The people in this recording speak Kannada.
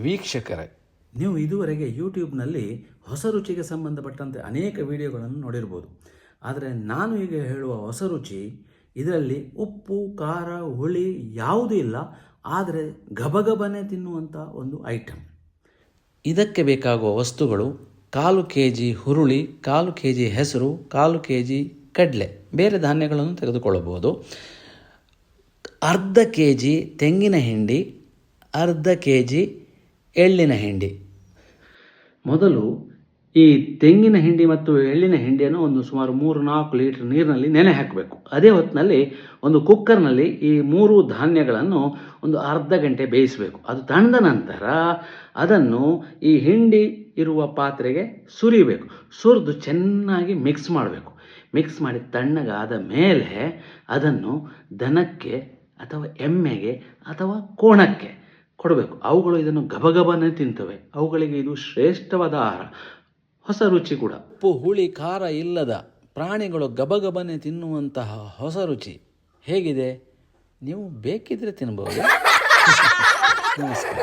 ವೀಕ್ಷಕರೇ, ನೀವು ಇದುವರೆಗೆ ಯೂಟ್ಯೂಬ್ನಲ್ಲಿ ಹೊಸ ರುಚಿಗೆ ಸಂಬಂಧಪಟ್ಟಂತೆ ಅನೇಕ ವಿಡಿಯೋಗಳನ್ನು ನೋಡಿರ್ಬೋದು. ಆದರೆ ನಾನು ಈಗ ಹೇಳುವ ಹೊಸ ರುಚಿ, ಇದರಲ್ಲಿ ಉಪ್ಪು, ಖಾರ, ಹುಳಿ ಯಾವುದೂ ಇಲ್ಲ, ಆದರೆ ಗಬಗಬನೆ ತಿನ್ನುವಂಥ ಒಂದು ಐಟಮ್. ಇದಕ್ಕೆ ಬೇಕಾಗುವ ವಸ್ತುಗಳು: 1/4 kg ಹುರುಳಿ, 1/4 kg ಹೆಸರು, 1/4 kg ಕಡಲೆ, ಬೇರೆ ಧಾನ್ಯಗಳನ್ನು ತೆಗೆದುಕೊಳ್ಳಬಹುದು. 1/2 kg ತೆಂಗಿನ ಹಿಂಡಿ, 1/2 kg ಎಳ್ಳಿನ ಹಿಂಡಿ. ಮೊದಲು ಈ ತೆಂಗಿನ ಹಿಂಡಿ ಮತ್ತು ಎಳ್ಳಿನ ಹಿಂಡಿಯನ್ನು ಒಂದು ಸುಮಾರು 3-4 ಲೀಟರ್ ನೀರಿನಲ್ಲಿ ನೆನೆ ಹಾಕಬೇಕು. ಅದೇ ಹೊತ್ತಿನಲ್ಲಿ ಒಂದು ಕುಕ್ಕರ್ನಲ್ಲಿ ಈ 3 ಧಾನ್ಯಗಳನ್ನು ಒಂದು ಅರ್ಧ ಗಂಟೆ ಬೇಯಿಸಬೇಕು. ಅದು ತಣ್ಣದ ನಂತರ ಅದನ್ನು ಈ ಹಿಂಡಿ ಇರುವ ಪಾತ್ರೆಗೆ ಸುರಿಬೇಕು. ಸುರಿದು ಚೆನ್ನಾಗಿ ಮಿಕ್ಸ್ ಮಾಡಬೇಕು. ಮಿಕ್ಸ್ ಮಾಡಿ ತಣ್ಣಗಾದ ಮೇಲೆ ಅದನ್ನು ದನಕ್ಕೆ ಅಥವಾ ಎಮ್ಮೆಗೆ ಅಥವಾ ಕೋಣಕ್ಕೆ ಕೊಡಬೇಕು. ಅವುಗಳು ಇದನ್ನು ಗಬಗಬನೆ ತಿಂತವೆ. ಅವುಗಳಿಗೆ ಇದು ಶ್ರೇಷ್ಠವಾದ ಆಹಾರ, ಹೊಸ ರುಚಿ ಕೂಡ. ಉಪ್ಪು, ಹುಳಿ, ಖಾರ ಇಲ್ಲದ ಪ್ರಾಣಿಗಳು ಗಬಗಬನೆ ತಿನ್ನುವಂತಹ ಹೊಸ ರುಚಿ ಹೇಗಿದೆ? ನೀವು ಬೇಕಿದ್ರೆ ತಿನ್ಬೋದು. ನಮಸ್ಕಾರ.